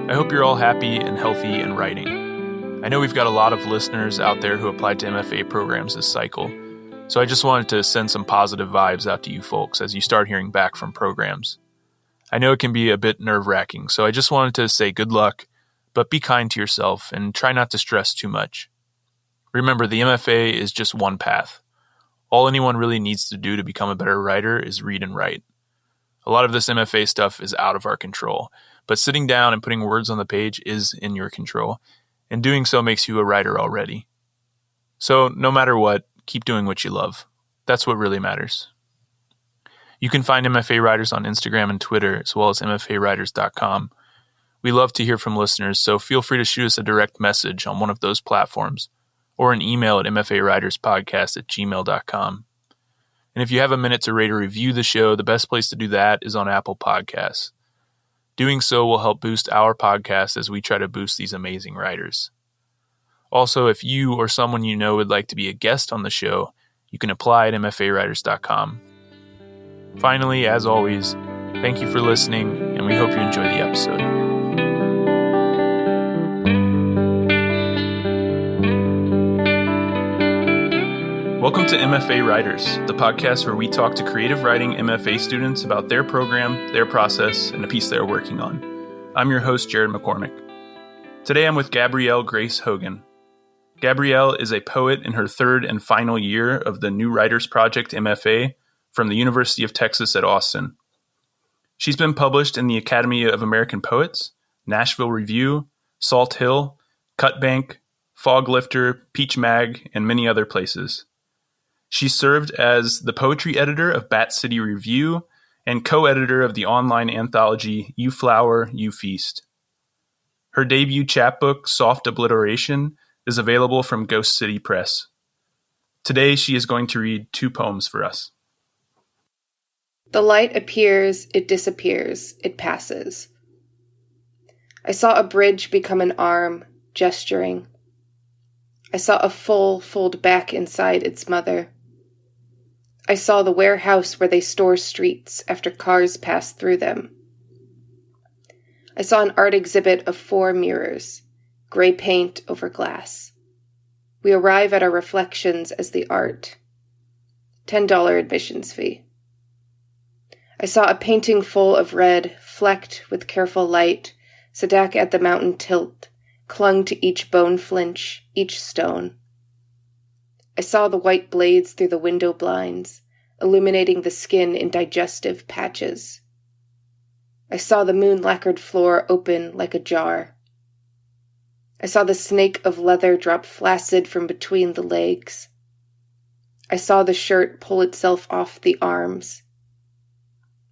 I hope you're all happy and healthy and writing. I know we've got a lot of listeners out there who applied to MFA programs this cycle, so I just wanted to send some positive vibes out to you folks as you start hearing back from programs. I know it can be a bit nerve-wracking, so I just wanted to say good luck, but be kind to yourself and try not to stress too much. Remember, the MFA is just one path. All anyone really needs to do to become a better writer is read and write. A lot of this MFA stuff is out of our control, but sitting down and putting words on the page is in your control, and doing so makes you a writer already. So no matter what, keep doing what you love. That's what really matters. You can find MFA Writers on Instagram and Twitter, as well as mfawriters.com. We love to hear from listeners, so feel free to shoot us a direct message on one of those platforms, or an email at mfawriterspodcast@gmail.com. And if you have a minute to rate or review the show, the best place to do that is on Apple Podcasts. Doing so will help boost our podcast as we try to boost these amazing writers. Also, if you or someone you know would like to be a guest on the show, you can apply at mfawriters.com. Finally, as always, thank you for listening, and we hope you enjoy the episode. Welcome to MFA Writers, the podcast where we talk to creative writing MFA students about their program, their process, and a piece they're working on. I'm your host, Jared McCormick. Today I'm with Gabrielle Grace Hogan. Gabrielle is a poet in her third and final year of the New Writers Project MFA from the University of Texas at Austin. She's been published in the Academy of American Poets, Nashville Review, Salt Hill, Cutbank, Fog Lifter, Peach Mag, and many other places. She served as the poetry editor of Bat City Review and co-editor of the online anthology You Flower, You Feast. Her debut chapbook, Soft Obliteration, is available from Ghost City Press. Today she is going to read 2 poems for us. The light appears, it disappears, it passes. I saw a bridge become an arm, gesturing. I saw a foal fold back inside its mother. I saw the warehouse where they store streets after cars pass through them. I saw an art exhibit of 4 mirrors, gray paint over glass. We arrive at our reflections as the art. $10 admissions fee. I saw a painting full of red, flecked with careful light, Sadak at the mountain tilt, clung to each bone flinch, each stone. I saw the white blades through the window blinds, illuminating the skin in digestive patches. I saw the moon-lacquered floor open like a jar. I saw the snake of leather drop flaccid from between the legs. I saw the shirt pull itself off the arms.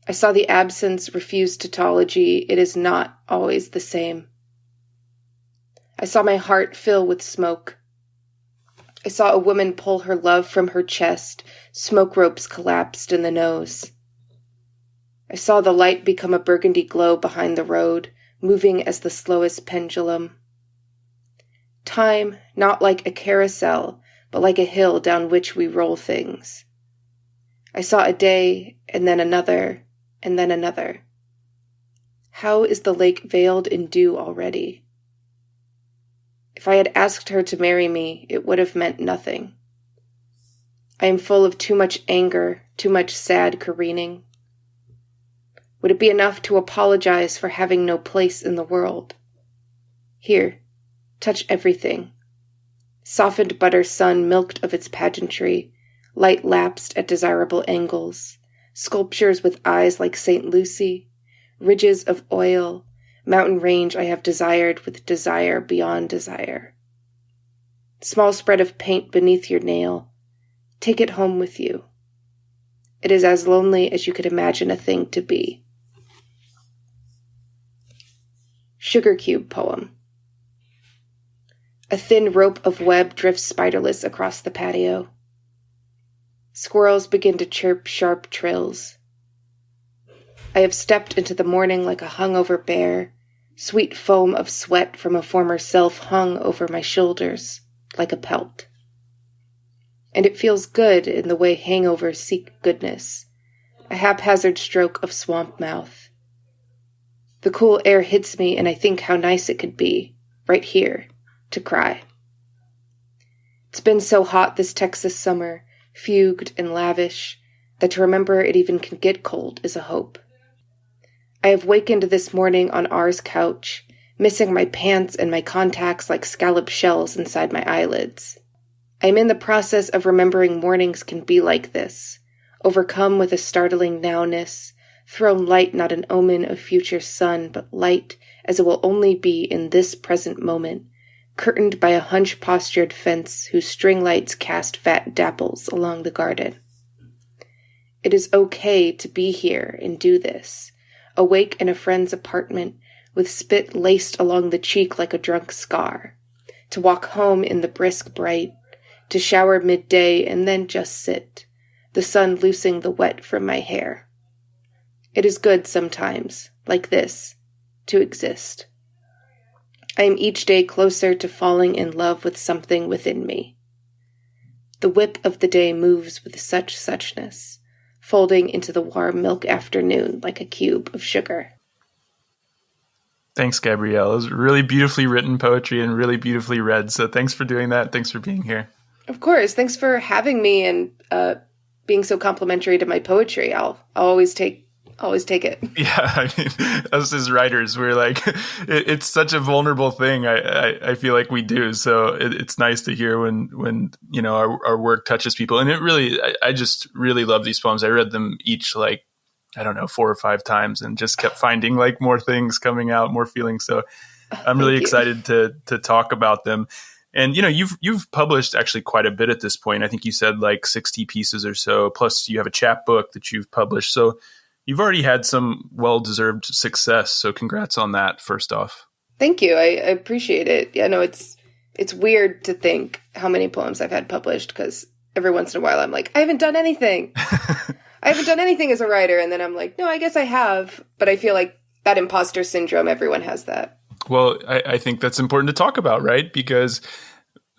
I saw the absence refuse tautology. It is not always the same. I saw my heart fill with smoke. I saw a woman pull her love from her chest, smoke ropes collapsed in the nose. I saw the light become a burgundy glow behind the road, moving as the slowest pendulum. Time, not like a carousel, but like a hill down which we roll things. I saw a day, and then another, and then another. How is the lake veiled in dew already? If I had asked her to marry me, it would have meant nothing. I am full of too much anger, too much sad careening. Would it be enough to apologize for having no place in the world? Here, touch everything. Softened butter sun milked of its pageantry, light lapsed at desirable angles, sculptures with eyes like St. Lucy, ridges of oil, mountain range I have desired with desire beyond desire. Small spread of paint beneath your nail. Take it home with you. It is as lonely as you could imagine a thing to be. Sugar Cube poem. A thin rope of web drifts spiderless across the patio. Squirrels begin to chirp sharp trills. I have stepped into the morning like a hungover bear, sweet foam of sweat from a former self hung over my shoulders like a pelt. And it feels good in the way hangovers seek goodness, a haphazard stroke of swamp mouth. The cool air hits me and I think how nice it could be, right here, to cry. It's been so hot this Texas summer, fugued and lavish, that to remember it even can get cold is a hope. I have wakened this morning on R's couch, missing my pants and my contacts like scallop shells inside my eyelids. I am in the process of remembering mornings can be like this, overcome with a startling nowness, thrown light not an omen of future sun, but light as it will only be in this present moment, curtained by a hunch-postured fence whose string lights cast fat dapples along the garden. It is okay to be here and do this, awake in a friend's apartment, with spit laced along the cheek like a drunk scar, to walk home in the brisk bright, to shower midday and then just sit, the sun loosing the wet from my hair. It is good sometimes, like this, to exist. I am each day closer to falling in love with something within me. The whip of the day moves with suchness, folding into the warm milk afternoon like a cube of sugar. Thanks, Gabrielle. It was really beautifully written poetry and really beautifully read. So thanks for doing that. Thanks for being here. Of course. Thanks for having me and being so complimentary to my poetry. I'll always take it. Yeah, I mean, us as writers, we're like, it's such a vulnerable thing. I feel like we do. So it's nice to hear when you know our work touches people. And it really, I just really love these poems. I read them each 4 or 5 times and just kept finding like more things coming out, more feelings. So I'm really excited to talk about them. And, you know, you've published actually quite a bit at this point. I think you said like 60 pieces or so, plus you have a chapbook that you've published. So you've already had some well-deserved success. So congrats on that, first off. Thank you. I appreciate it. Yeah, no, it's weird to think how many poems I've had published because every once in a while I'm like, I haven't done anything. I haven't done anything as a writer. And then I'm like, no, I guess I have. But I feel like that imposter syndrome, everyone has that. Well, I think that's important to talk about, right? Because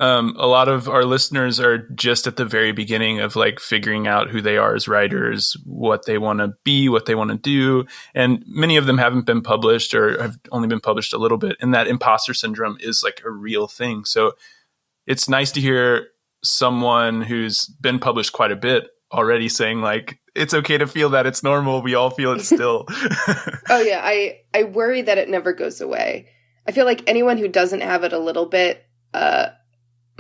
a lot of our listeners are just at the very beginning of like figuring out who they are as writers, what they want to be, what they want to do. And many of them haven't been published or have only been published a little bit. And that imposter syndrome is like a real thing. So it's nice to hear someone who's been published quite a bit already saying like, it's okay to feel that, it's normal. We all feel it still. Oh yeah. I worry that it never goes away. I feel like anyone who doesn't have it a little bit,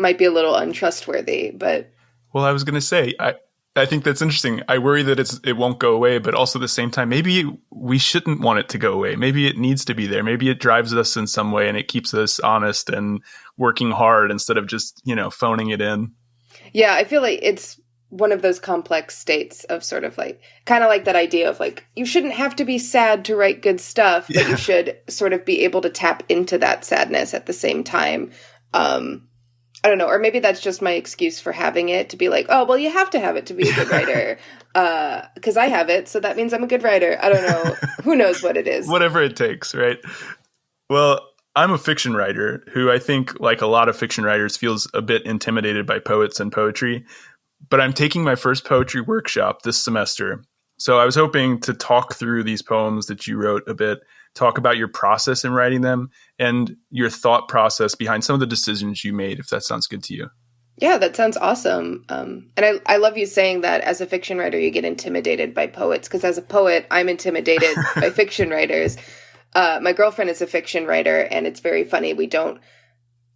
might be a little untrustworthy, but. Well, I was going to say, I think that's interesting. I worry that it won't go away, but also at the same time, maybe we shouldn't want it to go away. Maybe it needs to be there. Maybe it drives us in some way and it keeps us honest and working hard instead of just, phoning it in. Yeah, I feel like it's one of those complex states of sort of like, kind of like that idea of like, you shouldn't have to be sad to write good stuff, but you should sort of be able to tap into that sadness at the same time. I don't know, or maybe that's just my excuse for having it, to be like, oh, well, you have to have it to be a good writer, because I have it, so that means I'm a good writer. I don't know. Who knows what it is? Whatever it takes, right? Well, I'm a fiction writer who I think, like a lot of fiction writers, feels a bit intimidated by poets and poetry, but I'm taking my first poetry workshop this semester. So I was hoping to talk through these poems that you wrote a bit, talk about your process in writing them and your thought process behind some of the decisions you made, if that sounds good to you. Yeah, that sounds awesome. And I love you saying that as a fiction writer, you get intimidated by poets, because as a poet, I'm intimidated by fiction writers. My girlfriend is a fiction writer, and it's very funny.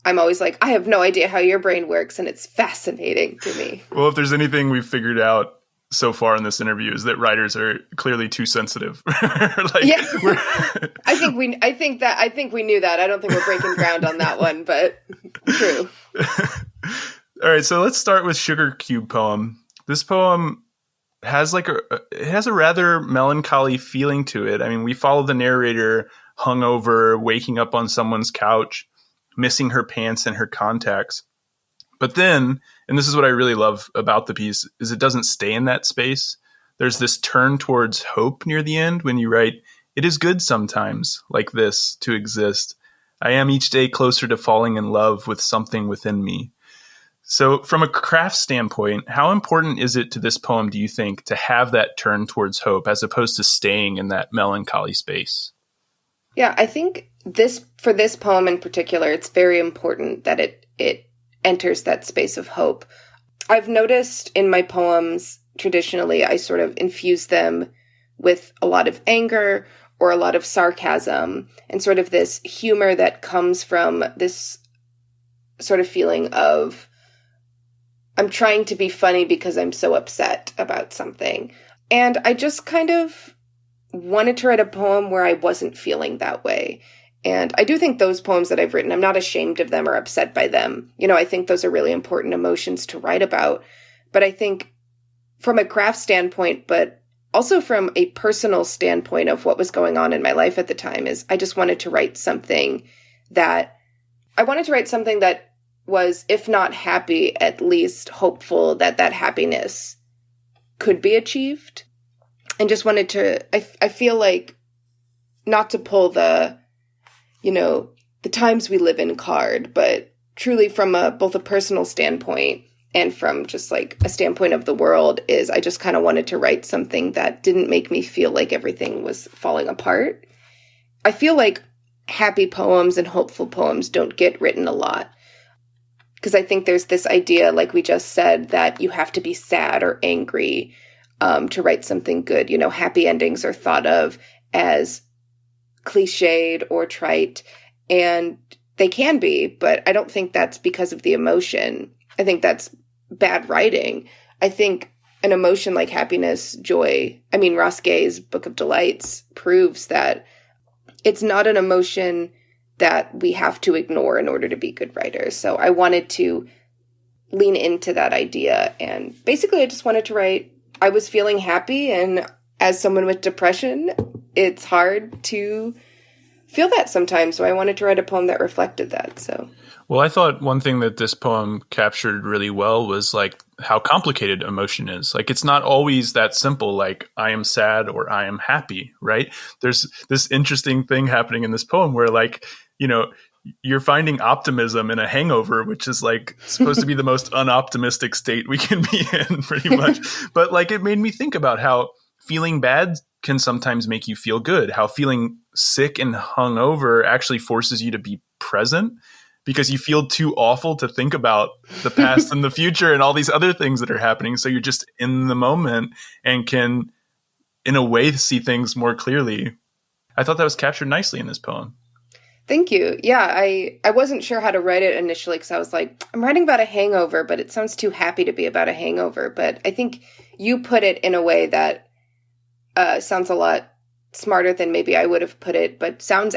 I'm always like, I have no idea how your brain works, and it's fascinating to me. Well, if there's anything we've figured out so far in this interview is that writers are clearly too sensitive. Yeah, I think we knew that. I don't think we're breaking ground on that one, but true. All right, so let's start with Sugar Cube poem. This poem has a rather melancholy feeling to it. I mean, we follow the narrator hungover, waking up on someone's couch, missing her pants and her contacts. But then, and this is what I really love about the piece, is it doesn't stay in that space. There's this turn towards hope near the end when you write, it is good sometimes, like this, to exist. I am each day closer to falling in love with something within me. So from a craft standpoint, how important is it to this poem, do you think, to have that turn towards hope as opposed to staying in that melancholy space? Yeah, I think for this poem in particular, it's very important that it enters that space of hope. I've noticed in my poems, traditionally, I sort of infuse them with a lot of anger or a lot of sarcasm and sort of this humor that comes from this sort of feeling of, I'm trying to be funny because I'm so upset about something. And I just kind of wanted to write a poem where I wasn't feeling that way. And I do think those poems that I've written, I'm not ashamed of them or upset by them. I think those are really important emotions to write about. But I think from a craft standpoint, but also from a personal standpoint of what was going on in my life at the time, is I just wanted to write something that was, if not happy, at least hopeful that happiness could be achieved. And just wanted to, I feel like, not to pull the times we live in card, but truly from both a personal standpoint and from just like a standpoint of the world, is I just kind of wanted to write something that didn't make me feel like everything was falling apart. I feel like happy poems and hopeful poems don't get written a lot, because I think there's this idea, like we just said, that you have to be sad or angry to write something good. Happy endings are thought of as cliched or trite, and they can be, but I don't think that's because of the emotion. I think that's bad writing. I think an emotion like happiness, joy, Ross Gay's Book of Delights proves that it's not an emotion that we have to ignore in order to be good writers. So I wanted to lean into that idea, and basically I just wanted to write, I was feeling happy, and as someone with depression, it's hard to feel that sometimes. So I wanted to write a poem that reflected that. So, well, I thought one thing that this poem captured really well was like how complicated emotion is. Like, it's not always that simple, like I am sad or I am happy, right? There's this interesting thing happening in this poem where, like, you're finding optimism in a hangover, which is like supposed to be the most unoptimistic state we can be in, pretty much. But like, it made me think about how feeling bad can sometimes make you feel good, how feeling sick and hungover actually forces you to be present because you feel too awful to think about the past and the future and all these other things that are happening. So you're just in the moment and can, in a way, see things more clearly. I thought that was captured nicely in this poem. Thank you. Yeah, I wasn't sure how to write it initially, because I was like, I'm writing about a hangover, but it sounds too happy to be about a hangover. But I think you put it in a way that sounds a lot smarter than maybe I would have put it, but sounds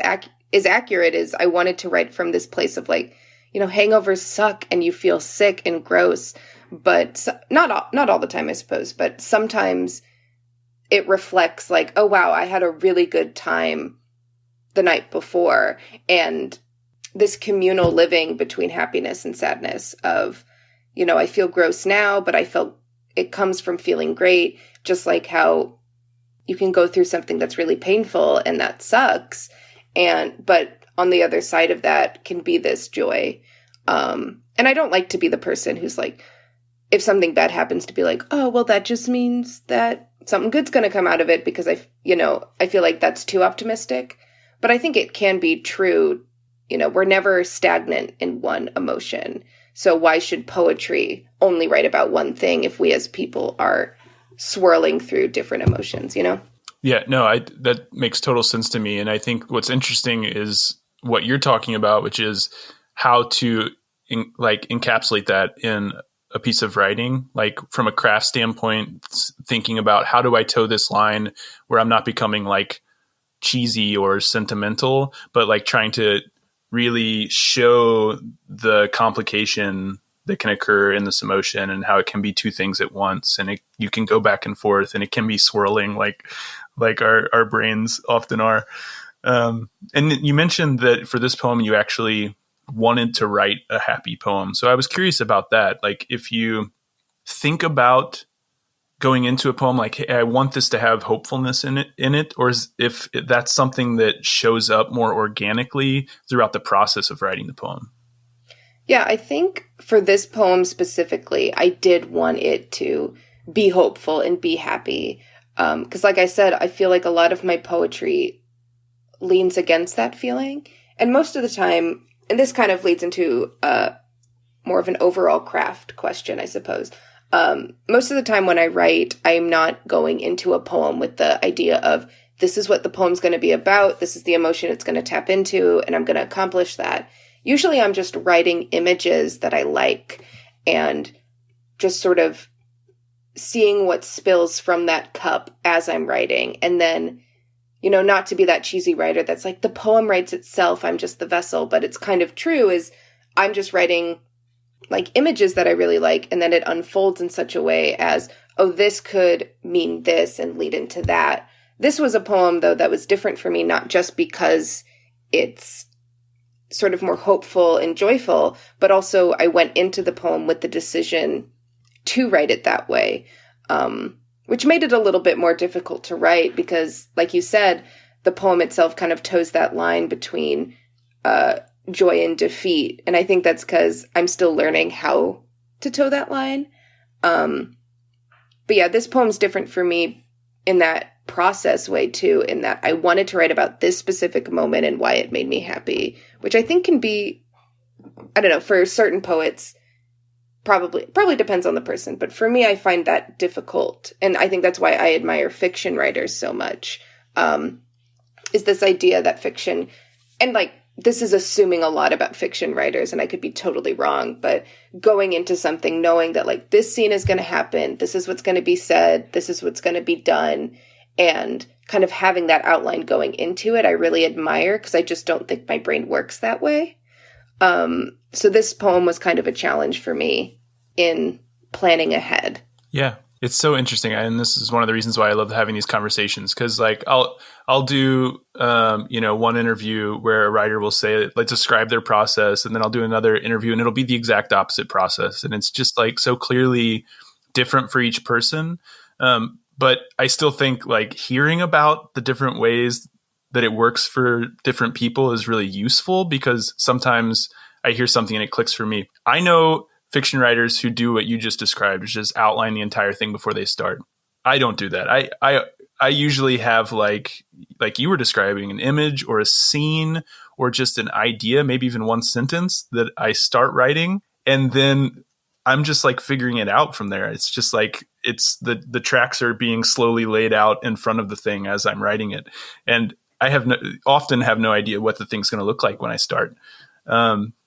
is accurate. Is I wanted to write from this place of like, hangovers suck and you feel sick and gross, but not all the time, I suppose, but sometimes it reflects like, oh wow, I had a really good time the night before, and this communal living between happiness and sadness of, I feel gross now, but I felt it comes from feeling great, just like how you can go through something that's really painful and that sucks, but on the other side of that can be this joy. And I don't like to be the person who's like, if something bad happens, to be like, oh, well, that just means that something good's going to come out of it, because I feel like that's too optimistic. But I think it can be true. We're never stagnant in one emotion. So why should poetry only write about one thing if we as people are swirling through different emotions, Yeah, no, that makes total sense to me. And I think what's interesting is what you're talking about, which is how to encapsulate that in a piece of writing, like from a craft standpoint, thinking about how do I toe this line where I'm not becoming like cheesy or sentimental, but like trying to really show the complication that can occur in this emotion and how it can be two things at once. And you can go back and forth and it can be swirling like our brains often are. And you mentioned that for this poem, you actually wanted to write a happy poem. So I was curious about that. Like, if you think about going into a poem like, hey, I want this to have hopefulness in it, or if that's something that shows up more organically throughout the process of writing the poem. Yeah, I think for this poem specifically, I did want it to be hopeful and be happy. Because like I said, I feel like a lot of my poetry leans against that feeling. And most of the time, and this kind of leads into more of an overall craft question, I suppose. Most of the time when I write, I'm not going into a poem with the idea of this is what the poem's going to be about, this is the emotion it's going to tap into, and I'm going to accomplish that. Usually I'm just writing images that I like and just sort of seeing what spills from that cup as I'm writing. And then, not to be that cheesy writer that's like, the poem writes itself, I'm just the vessel. But it's kind of true, is I'm just writing like images that I really like, and then it unfolds in such a way as, oh, this could mean this and lead into that. This was a poem, though, that was different for me, not just because it's sort of more hopeful and joyful, but also I went into the poem with the decision to write it that way, which made it a little bit more difficult to write because, like you said, the poem itself kind of toes that line between joy and defeat. And I think that's because I'm still learning how to toe that line. But yeah, this poem's different for me in that process way too, in that I wanted to write about this specific moment and why it made me happy, which I think can be, I don't know, for certain poets, probably depends on the person. But for me, I find that difficult. And I think that's why I admire fiction writers so much, is this idea that fiction, and like, this is assuming a lot about fiction writers, and I could be totally wrong, but going into something knowing that like this scene is going to happen, this is what's going to be said, this is what's going to be done, and kind of having that outline going into it, I really admire because I just don't think my brain works that way. So this poem was kind of a challenge for me in planning ahead. Yeah. It's so interesting. And this is one of the reasons why I love having these conversations. Cause like I'll do, one interview where a writer will say, like, describe their process. And then I'll do another interview and it'll be the exact opposite process. And it's just like so clearly different for each person. But I still think like hearing about the different ways that it works for different people is really useful because sometimes I hear something and it clicks for me. I know fiction writers who do what you just described, which is outline the entire thing before they start. I don't do that. I usually have like you were describing, an image or a scene or just an idea, maybe even one sentence that I start writing. And then I'm just like figuring it out from there. It's just like, it's the tracks are being slowly laid out in front of the thing as I'm writing it. And I often have no idea what the thing's going to look like when I start.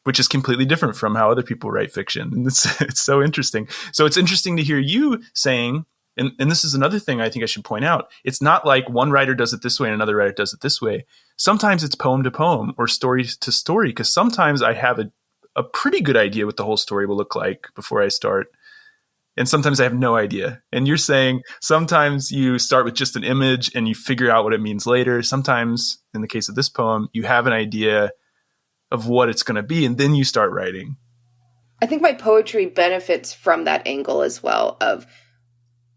Which is completely different from how other people write fiction. And it's so interesting. So it's interesting to hear you saying, and this is another thing I think I should point out. It's not like one writer does it this way and another writer does it this way. Sometimes it's poem to poem or story to story, because sometimes I have a pretty good idea what the whole story will look like before I start. And sometimes I have no idea. And you're saying sometimes you start with just an image and you figure out what it means later. Sometimes, in the case of this poem, you have an idea of what it's going to be, and then you start writing. I think my poetry benefits from that angle as well, of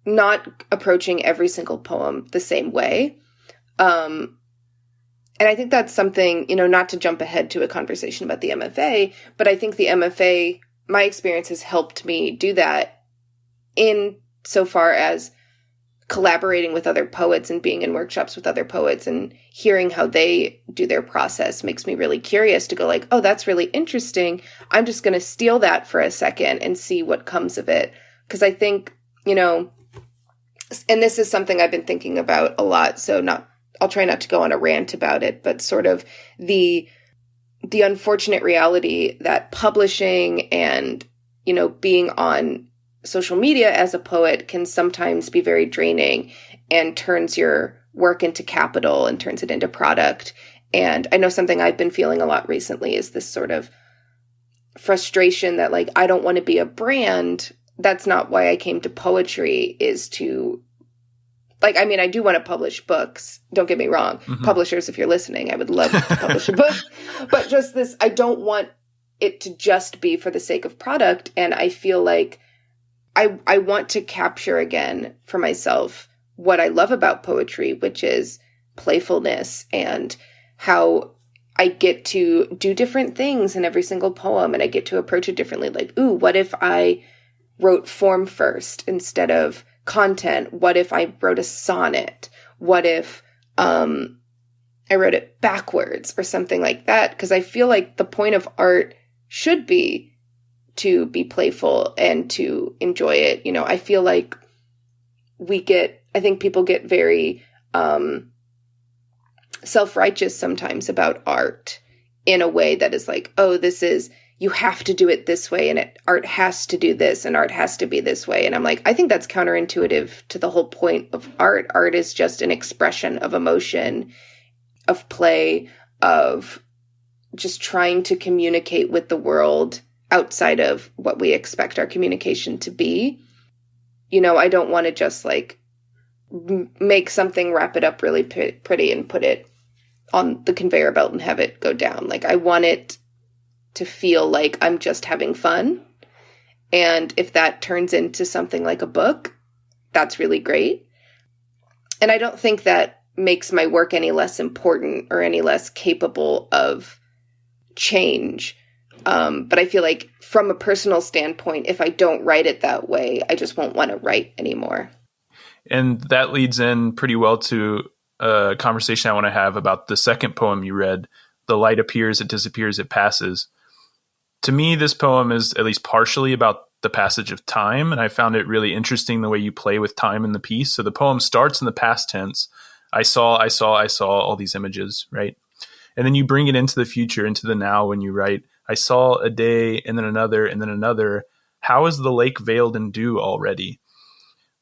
not approaching every single poem the same way. And I think that's something, not to jump ahead to a conversation about the MFA, but I think the MFA, my experience has helped me do that in so far as collaborating with other poets and being in workshops with other poets and hearing how they do their process makes me really curious to go like, oh, that's really interesting. I'm just going to steal that for a second and see what comes of it. Because I think, and this is something I've been thinking about a lot. So I'll try not to go on a rant about it, but sort of the unfortunate reality that publishing and, being on social media as a poet can sometimes be very draining and turns your work into capital and turns it into product. And I know something I've been feeling a lot recently is this sort of frustration that like, I don't want to be a brand. That's not why I came to poetry, is to like, I mean, I do want to publish books. Don't get me wrong. Mm-hmm. Publishers, if you're listening, I would love to publish a book, but just this, I don't want it to just be for the sake of product. And I feel like I want to capture again for myself what I love about poetry, which is playfulness and how I get to do different things in every single poem and I get to approach it differently. Like, ooh, what if I wrote form first instead of content? What if I wrote a sonnet? What if, I I wrote it backwards or something like that, because I feel like the point of art should be to be playful and to enjoy it. You know, I feel like I think people get very self-righteous sometimes about art in a way that is like, oh, you have to do it this way, and art has to do this, and art has to be this way. And I'm like, I think that's counterintuitive to the whole point of art. Art is just an expression of emotion, of play, of just trying to communicate with the world outside of what we expect our communication to be. You know, I don't want to just like make something, wrap it up really pretty and put it on the conveyor belt and have it go down. Like, I want it to feel like I'm just having fun. And if that turns into something like a book, that's really great. And I don't think that makes my work any less important or any less capable of change. But I feel like from a personal standpoint, if I don't write it that way, I just won't want to write anymore. And that leads in pretty well to a conversation I want to have about the second poem you read, The Light Appears, It Disappears, It Passes. To me, this poem is at least partially about the passage of time, and I found it really interesting the way you play with time in the piece. So the poem starts in the past tense. I saw all these images, right? And then you bring it into the future, into the now, when you write, I saw a day and then another and then another. How is the lake veiled in dew already?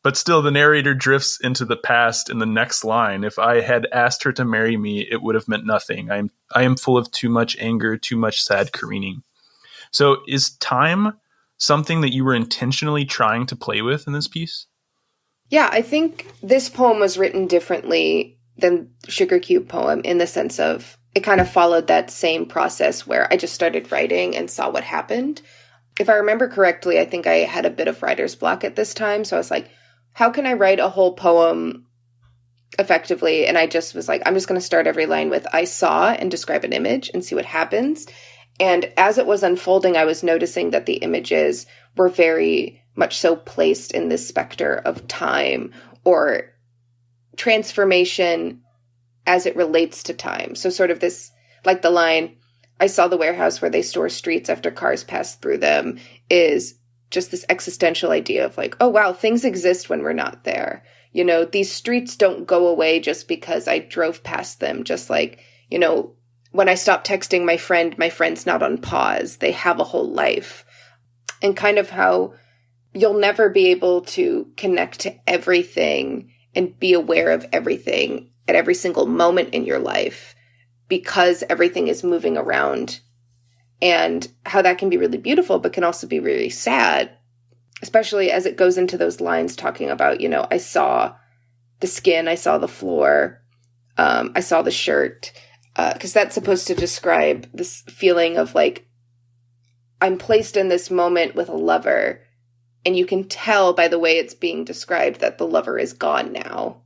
But still, the narrator drifts into the past in the next line. If I had asked her to marry me, it would have meant nothing. I am full of too much anger, too much sad careening. So is time something that you were intentionally trying to play with in this piece? Yeah, I think this poem was written differently than Sugar Cube poem in the sense of it kind of followed that same process where I just started writing and saw what happened. If I remember correctly, I think I had a bit of writer's block at this time. So I was like, how can I write a whole poem effectively? And I just was like, I'm just going to start every line with I saw and describe an image and see what happens. And as it was unfolding, I was noticing that the images were very much so placed in this specter of time or transformation as it relates to time. So sort of this, like the line, I saw the warehouse where they store streets after cars pass through them, is just this existential idea of like, oh, wow, things exist when we're not there. You know, these streets don't go away just because I drove past them. Just like, you know, when I stop texting my friend's not on pause. They have a whole life. And kind of how you'll never be able to connect to everything and be aware of everything at every single moment in your life because everything is moving around, and how that can be really beautiful, but can also be really sad, especially as it goes into those lines talking about, you know, I saw the skin, I saw the floor, I saw the shirt, because that's supposed to describe this feeling of like, I'm placed in this moment with a lover, and you can tell by the way it's being described that the lover is gone now.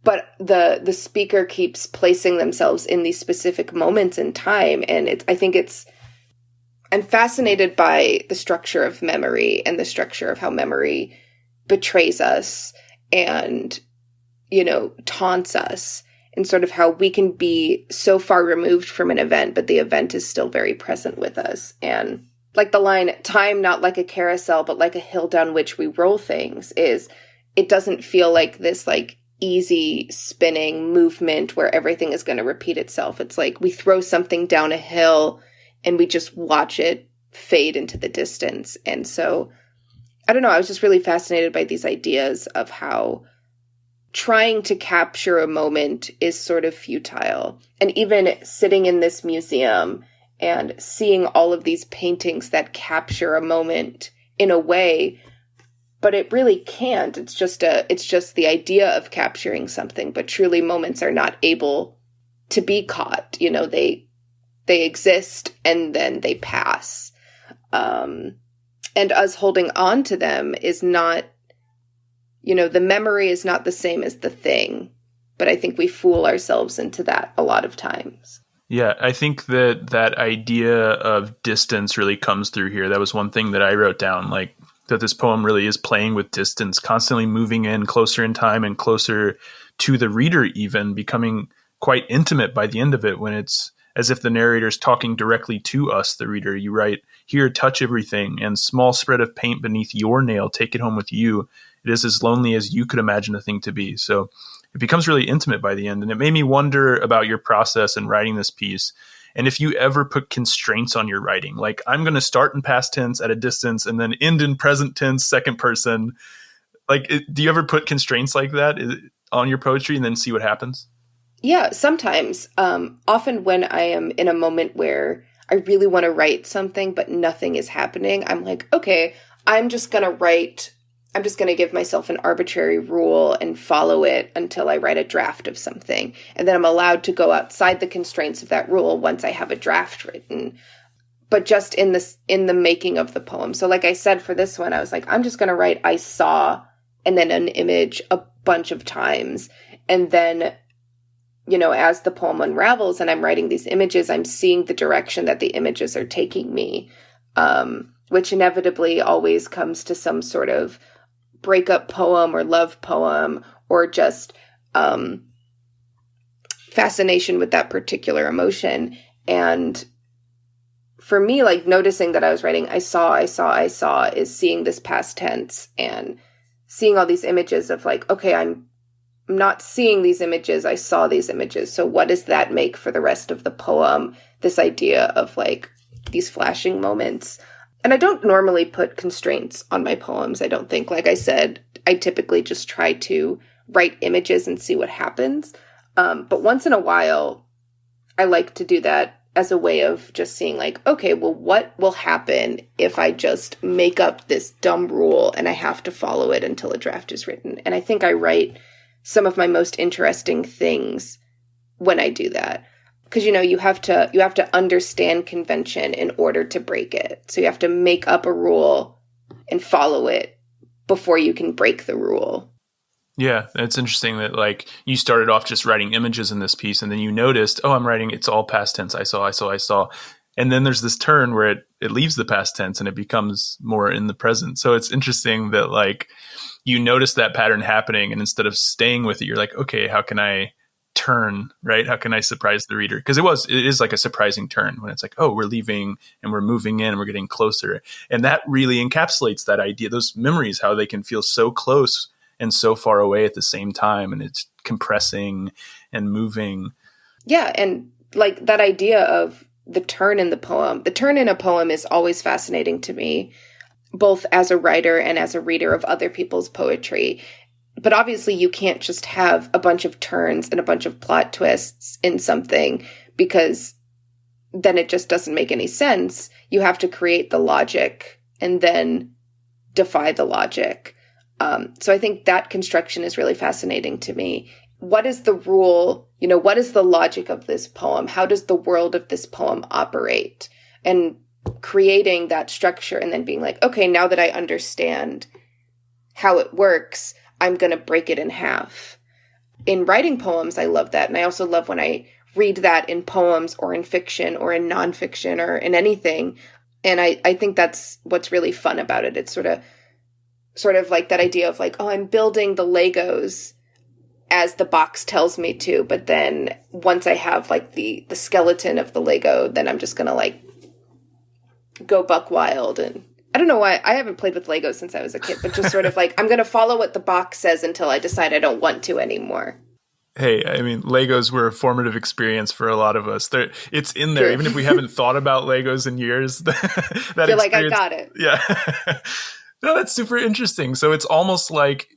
But the speaker keeps placing themselves in these specific moments in time. And I'm fascinated by the structure of memory and the structure of how memory betrays us and, you know, taunts us, and sort of how we can be so far removed from an event, but the event is still very present with us. And like the line, time not like a carousel, but like a hill down which we roll things, is it doesn't feel like this like easy spinning movement where everything is going to repeat itself. It's like we throw something down a hill and we just watch it fade into the distance. And so, I don't know, I was just really fascinated by these ideas of how trying to capture a moment is sort of futile. And even sitting in this museum and seeing all of these paintings that capture a moment in a way, but it really can't. It's just the idea of capturing something, but truly moments are not able to be caught. You know, they exist and then they pass. And us holding on to them is not, you know, the memory is not the same as the thing, but I think we fool ourselves into that a lot of times. Yeah, I think that idea of distance really comes through here. That was one thing that I wrote down, like that this poem really is playing with distance, constantly moving in closer in time and closer to the reader, even becoming quite intimate by the end of it when it's as if the narrator is talking directly to us, the reader. You write, "Here, touch everything, and small spread of paint beneath your nail, take it home with you. It is as lonely as you could imagine a thing to be." So it becomes really intimate by the end. And it made me wonder about your process in writing this piece. And if you ever put constraints on your writing, like I'm going to start in past tense at a distance and then end in present tense, second person. Like, do you ever put constraints like that on your poetry and then see what happens? Yeah, sometimes. Often when I am in a moment where I really want to write something, but nothing is happening, I'm like, okay, I'm just going to give myself an arbitrary rule and follow it until I write a draft of something. And then I'm allowed to go outside the constraints of that rule once I have a draft written. But just in the making of the poem. So like I said, for this one, I was like, I'm just going to write "I saw" and then an image a bunch of times. And then, as the poem unravels and I'm writing these images, I'm seeing the direction that the images are taking me, which inevitably always comes to some sort of breakup poem or love poem or just fascination with that particular emotion. And for me, like noticing that I was writing I saw is seeing this past tense and seeing all these images of like, okay, I'm not seeing these images, I saw these images. So what does that make for the rest of the poem? This idea of like these flashing moments. And I don't normally put constraints on my poems. I don't think, like I said, I typically just try to write images and see what happens. But once in a while, I like to do that as a way of just seeing like, okay, well, what will happen if I just make up this dumb rule and I have to follow it until a draft is written? And I think I write some of my most interesting things when I do that. Because, you have to understand convention in order to break it. So you have to make up a rule and follow it before you can break the rule. Yeah, it's interesting that like you started off just writing images in this piece and then you noticed, oh, I'm writing, it's all past tense. I saw. And then there's this turn where it leaves the past tense and it becomes more in the present. So it's interesting that like you notice that pattern happening and instead of staying with it, you're like, okay, how can I turn, right? How can I surprise the reader? Because it is like a surprising turn when it's like, oh, we're leaving and we're moving in and we're getting closer. And that really encapsulates that idea, those memories, how they can feel so close and so far away at the same time. And it's compressing and moving. Yeah. And like that idea of the turn in the poem, the turn in a poem is always fascinating to me, both as a writer and as a reader of other people's poetry. But obviously you can't just have a bunch of turns and a bunch of plot twists in something because then it just doesn't make any sense. You have to create the logic and then defy the logic. So I think that construction is really fascinating to me. What is the rule? What is the logic of this poem? How does the world of this poem operate? And creating that structure and then being like, okay, now that I understand how it works, I'm going to break it in half. In writing poems, I love that. And I also love when I read that in poems or in fiction or in nonfiction or in anything. And I think that's what's really fun about it. It's sort of like that idea of like, oh, I'm building the Legos as the box tells me to. But then once I have like the skeleton of the Lego, then I'm just going to like go buck wild. And I don't know why I haven't played with Legos since I was a kid, but just sort of like, I'm going to follow what the box says until I decide I don't want to anymore. Hey, I mean, Legos were a formative experience for a lot of us. It's in there, even if we haven't thought about Legos in years. That You're like, I got it. Yeah. No, that's super interesting. So it's almost like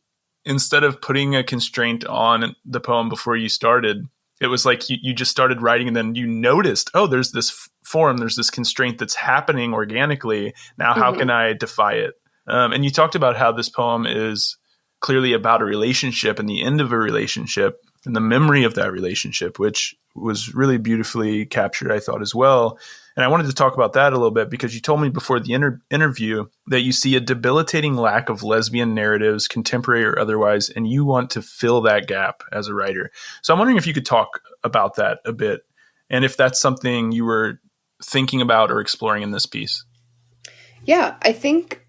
instead of putting a constraint on the poem before you started, it was like you just started writing and then you noticed, oh, there's this form, there's this constraint that's happening organically. Now, how can I defy it? And you talked about how this poem is clearly about a relationship and the end of a relationship and the memory of that relationship, which was really beautifully captured, I thought, as well. And I wanted to talk about that a little bit because you told me before the interview that you see a debilitating lack of lesbian narratives, contemporary or otherwise, and you want to fill that gap as a writer. So I'm wondering if you could talk about that a bit and if that's something you were thinking about or exploring in this piece. Yeah, I think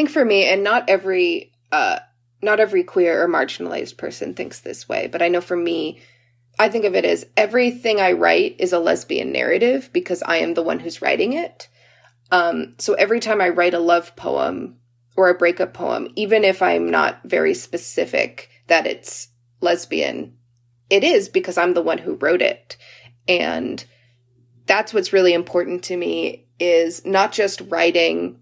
for me, and not every queer or marginalized person thinks this way, but I know for me, I think of it as everything I write is a lesbian narrative because I am the one who's writing it. So every time I write a love poem or a breakup poem, even if I'm not very specific that it's lesbian, it is because I'm the one who wrote it. And that's what's really important to me, is not just writing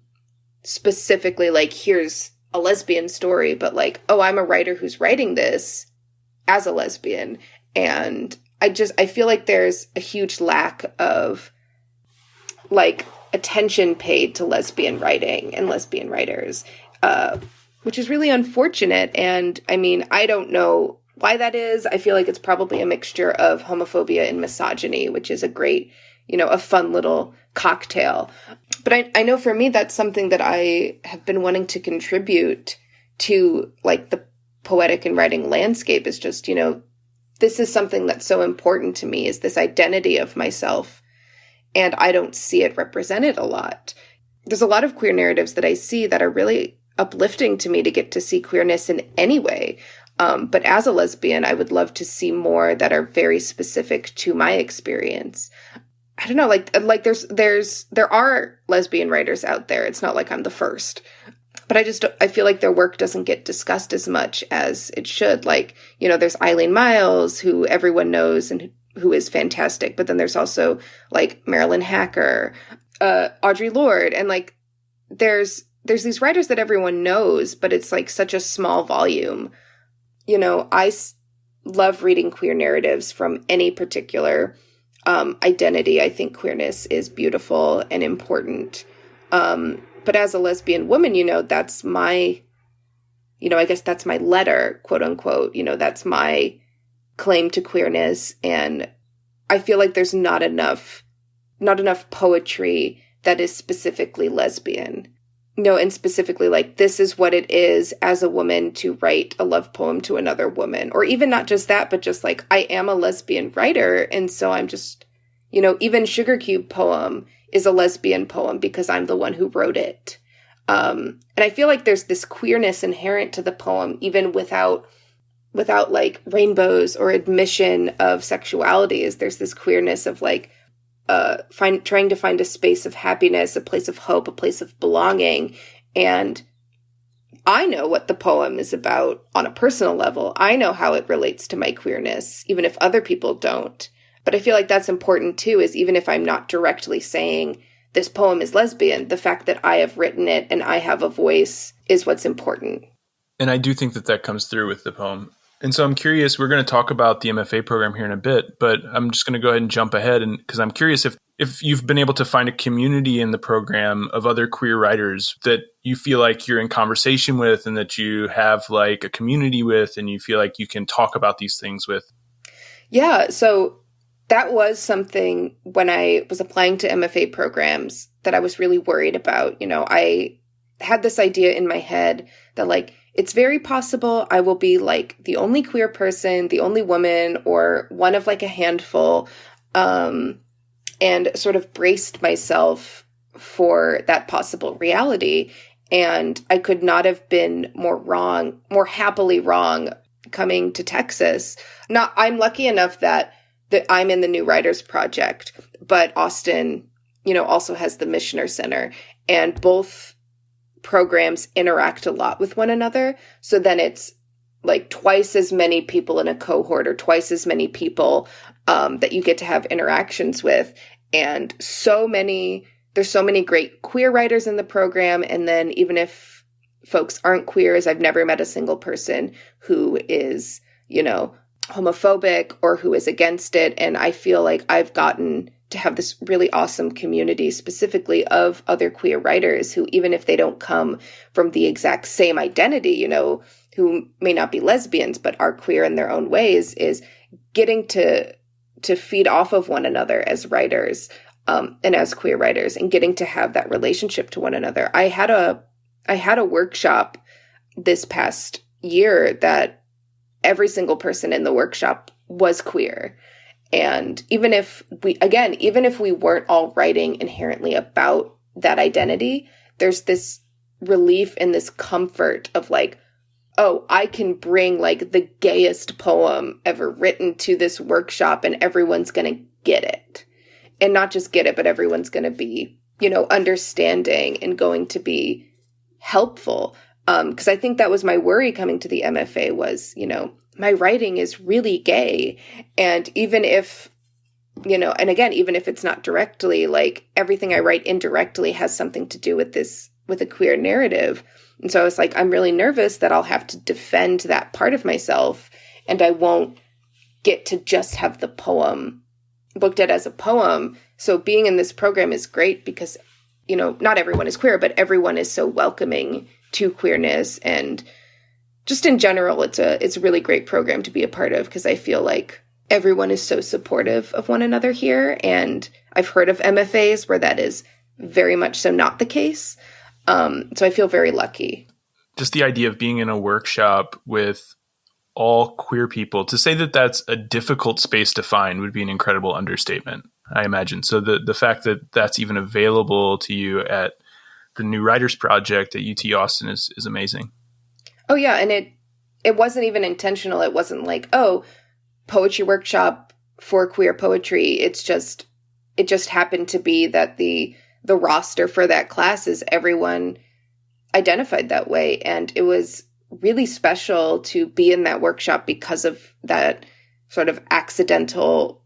specifically like, here's a lesbian story, but like, oh, I'm a writer who's writing this as a lesbian. And I feel like there's a huge lack of like attention paid to lesbian writing and lesbian writers, which is really unfortunate. And I mean, I don't know why that is. I feel like it's probably a mixture of homophobia and misogyny, which is a great, a fun little cocktail. But I know for me, that's something that I have been wanting to contribute to, like the poetic and writing landscape, is just, this is something that's so important to me, is this identity of myself. And I don't see it represented a lot. There's a lot of queer narratives that I see that are really uplifting to me to get to see queerness in any way. But as a lesbian, I would love to see more that are very specific to my experience. I don't know, like there are lesbian writers out there. It's not like I'm the first. But I feel like their work doesn't get discussed as much as it should. Like, there's Eileen Miles, who everyone knows and who is fantastic. But then there's also like Marilyn Hacker, Audre Lorde. And like, there's these writers that everyone knows, but it's like such a small volume. I love reading queer narratives from any particular identity. I think queerness is beautiful and important. But as a lesbian woman, that's my, I guess that's my letter, quote unquote, that's my claim to queerness. And I feel like there's not enough poetry that is specifically lesbian, and specifically like, this is what it is as a woman to write a love poem to another woman, or even not just that, but just like, I am a lesbian writer. And so I'm just, even Sugar Cube poem is a lesbian poem because I'm the one who wrote it. And I feel like there's this queerness inherent to the poem, even without like rainbows or admission of sexuality. Is there's this queerness of like, trying to find a space of happiness, a place of hope, a place of belonging. And I know what the poem is about on a personal level. I know how it relates to my queerness, even if other people don't. But I feel like that's important too, is even if I'm not directly saying this poem is lesbian, the fact that I have written it and I have a voice is what's important. And I do think that comes through with the poem. And so I'm curious, we're going to talk about the MFA program here in a bit, but I'm just going to go ahead and jump ahead, and because I'm curious if you've been able to find a community in the program of other queer writers that you feel like you're in conversation with and that you have like a community with and you feel like you can talk about these things with. Yeah, so that was something when I was applying to MFA programs that I was really worried about. I had this idea in my head that like, it's very possible I will be like the only queer person, the only woman, or one of like a handful, and sort of braced myself for that possible reality. And I could not have been more happily wrong coming to Texas. I'm lucky enough that I'm in the New Writers Project, but Austin, also has the Michener Center, and both programs interact a lot with one another. So then it's like twice as many people in a cohort, or twice as many people that you get to have interactions with. And there's so many great queer writers in the program. And then even if folks aren't queer, as I've never met a single person who is, homophobic or who is against it. And I feel like I've gotten to have this really awesome community specifically of other queer writers who, even if they don't come from the exact same identity, who may not be lesbians, but are queer in their own ways, is getting to feed off of one another as writers, and as queer writers, and getting to have that relationship to one another. I had a workshop this past year that every single person in the workshop was queer. And even if we weren't all writing inherently about that identity, there's this relief and this comfort of like, oh, I can bring like the gayest poem ever written to this workshop and everyone's going to get it. And not just get it, but everyone's going to be, understanding and going to be helpful. Because I think that was my worry coming to the MFA was, my writing is really gay. And even if, and again, even if it's not directly, like everything I write indirectly has something to do with a queer narrative. And so I was like, I'm really nervous that I'll have to defend that part of myself and I won't get to just have the poem looked at as a poem. So being in this program is great because, not everyone is queer, but everyone is so welcoming to queerness. And just in general, it's a really great program to be a part of because I feel like everyone is so supportive of one another here. And I've heard of MFAs where that is very much so not the case. So I feel very lucky. Just the idea of being in a workshop with all queer people, to say that that's a difficult space to find would be an incredible understatement, I imagine. So the fact that that's even available to you at the New Writers Project at UT Austin is amazing. Oh yeah. And it wasn't even intentional. It wasn't like, oh, poetry workshop for queer poetry. It just happened to be that the roster for that class is everyone identified that way. And it was really special to be in that workshop because of that sort of an accidental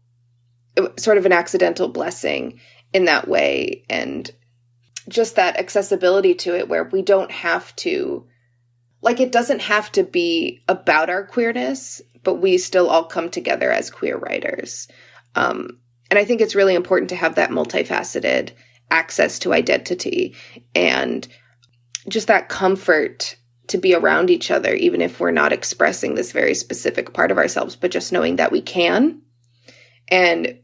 blessing in that way. And just that accessibility to it where we don't have to, like, it doesn't have to be about our queerness, but we still all come together as queer writers. And I think it's really important to have that multifaceted access to identity and just that comfort to be around each other, even if we're not expressing this very specific part of ourselves, but just knowing that we can and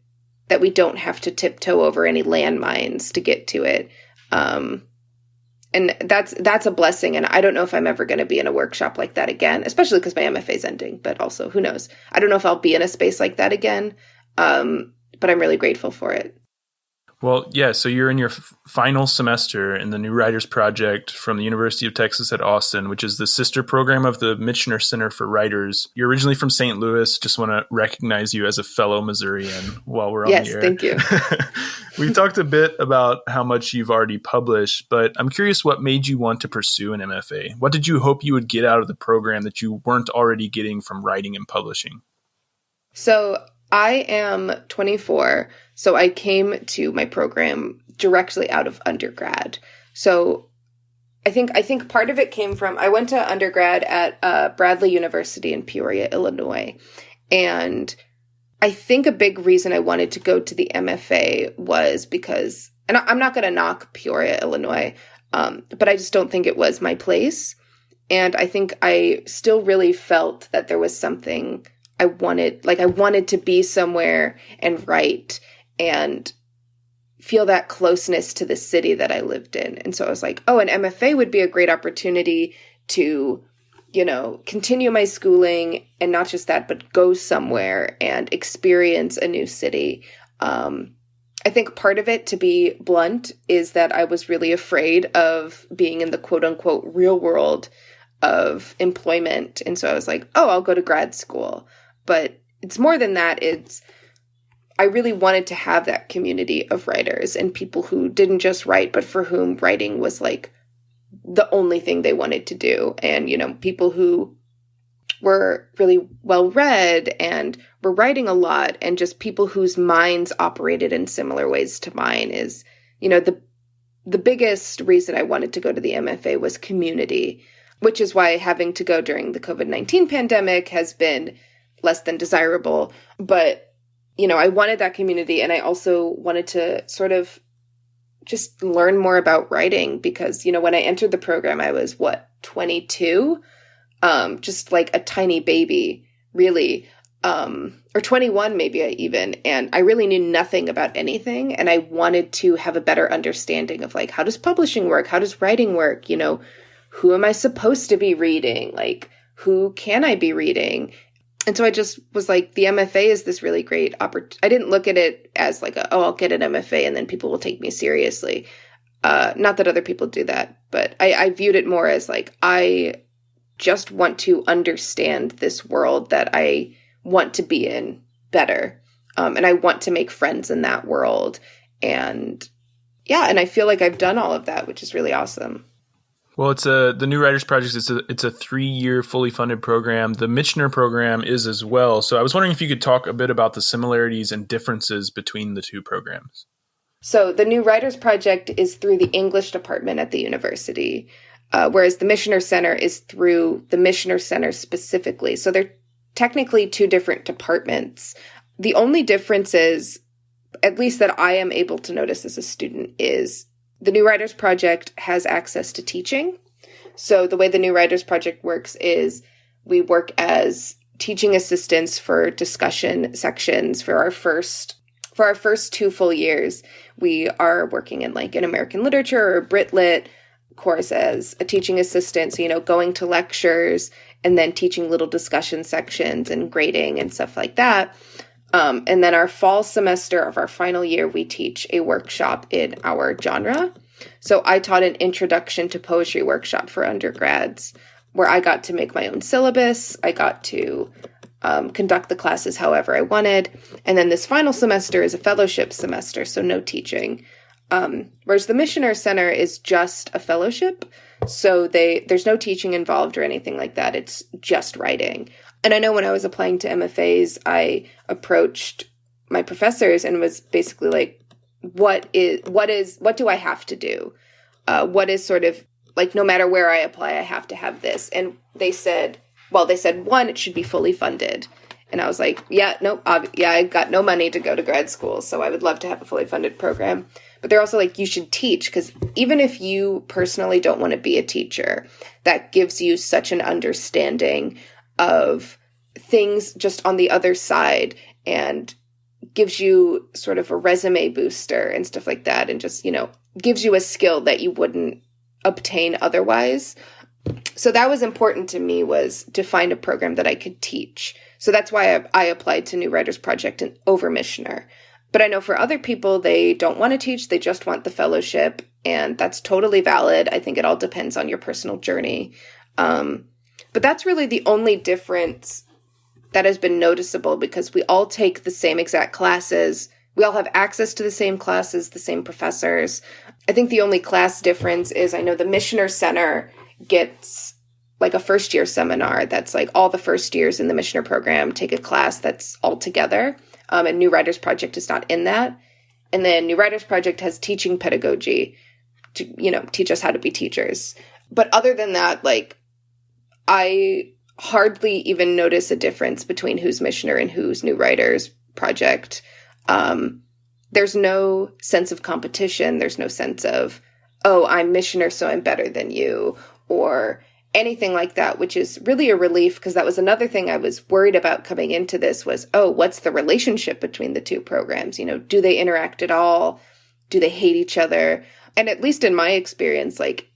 that we don't have to tiptoe over any landmines to get to it. And that's a blessing. And I don't know if I'm ever going to be in a workshop like that again, especially because my MFA is ending, but also who knows? I don't know if I'll be in a space like that again. But I'm really grateful for it. Well, yeah, so you're in your final semester in the New Writers Project from the University of Texas at Austin, which is the sister program of the Michener Center for Writers. You're originally from St. Louis. Just want to recognize you as a fellow Missourian while we're on the air. Yes, thank you. We talked a bit about how much you've already published, but I'm curious what made you want to pursue an MFA? What did you hope you would get out of the program that you weren't already getting from writing and publishing? So I am 24, so I came to my program directly out of undergrad. So I think part of it came from, I went to undergrad at Bradley University in Peoria, Illinois. And I think a big reason I wanted to go to the MFA was because, and I'm not going to knock Peoria, Illinois, but I just don't think it was my place. And I think I still really felt that there was something I wanted to be somewhere and write and feel that closeness to the city that I lived in. And so I was like, oh, an MFA would be a great opportunity to, continue my schooling and not just that, but go somewhere and experience a new city. I think part of it, to be blunt, is that I was really afraid of being in the quote unquote real world of employment. And so I was like, oh, I'll go to grad school. But it's more than that. I really wanted to have that community of writers and people who didn't just write, but for whom writing was like the only thing they wanted to do. And, people who were really well read and were writing a lot, and just people whose minds operated in similar ways to mine is, the biggest reason I wanted to go to the MFA was community, which is why having to go during the COVID-19 pandemic has been less than desirable. But, I wanted that community, and I also wanted to sort of just learn more about writing because, when I entered the program, I was 22, just like a tiny baby, really, or 21, maybe even. And I really knew nothing about anything. And I wanted to have a better understanding of like, how does publishing work? How does writing work? Who am I supposed to be reading? Like, who can I be reading? And so I just was like, the MFA is this really great opportunity. I didn't look at it as like, I'll get an MFA and then people will take me seriously. Not that other people do that, but I viewed it more as like, I just want to understand this world that I want to be in better. And I want to make friends in that world. And yeah, and I feel like I've done all of that, which is really awesome. Well, it's the New Writers Project. It's a 3-year fully funded program. The Michener program is as well. So I was wondering if you could talk a bit about the similarities and differences between the two programs. So the New Writers Project is through the English department at the university, whereas the Michener Center is through the Michener Center specifically. So they're technically two different departments. The only difference is, at least that I am able to notice as a student, is the New Writers Project has access to teaching. So the way the New Writers Project works is we work as teaching assistants for discussion sections for our first 2 full years. We are working in like an American literature or Brit Lit course as a teaching assistant. So, going to lectures and then teaching little discussion sections and grading and stuff like that. And then our fall semester of our final year, we teach a workshop in our genre. So I taught an introduction to poetry workshop for undergrads where I got to make my own syllabus. I got to conduct the classes however I wanted. And then this final semester is a fellowship semester, so no teaching. Whereas the Michener Center is just a fellowship. So there's no teaching involved or anything like that. It's just writing. And I know when I was applying to MFAs, I approached my professors and was basically like, what do I have to do? What is sort of like, no matter where I apply, I have to have this. And they said, one, it should be fully funded. And I was like, I got no money to go to grad school, so I would love to have a fully funded program. But they're also like, you should teach, because even if you personally don't want to be a teacher, that gives you such an understanding of things just on the other side and gives you sort of a resume booster and stuff like that, and just, gives you a skill that you wouldn't obtain otherwise. So that was important to me, was to find a program that I could teach. So that's why I applied to New Writers Project and over Michener. But I know for other people, they don't want to teach, they just want the fellowship, and that's totally valid. I think it all depends on your personal journey. But that's really the only difference that has been noticeable, because we all take the same exact classes. We all have access to the same classes, the same professors. I think the only class difference is, I know the Michener Center gets like a first-year seminar that's like all the first years in the Michener program take a class that's all together. And New Writers Project is not in that. And then New Writers Project has teaching pedagogy to, teach us how to be teachers. But other than that, like, I hardly even notice a difference between who's Michener and who's New Writers Project. There's no sense of competition. There's no sense of, oh, I'm Michener, so I'm better than you, or anything like that, which is really a relief, because that was another thing I was worried about coming into this was, oh, what's the relationship between the two programs? Do they interact at all? Do they hate each other? And at least in my experience, like,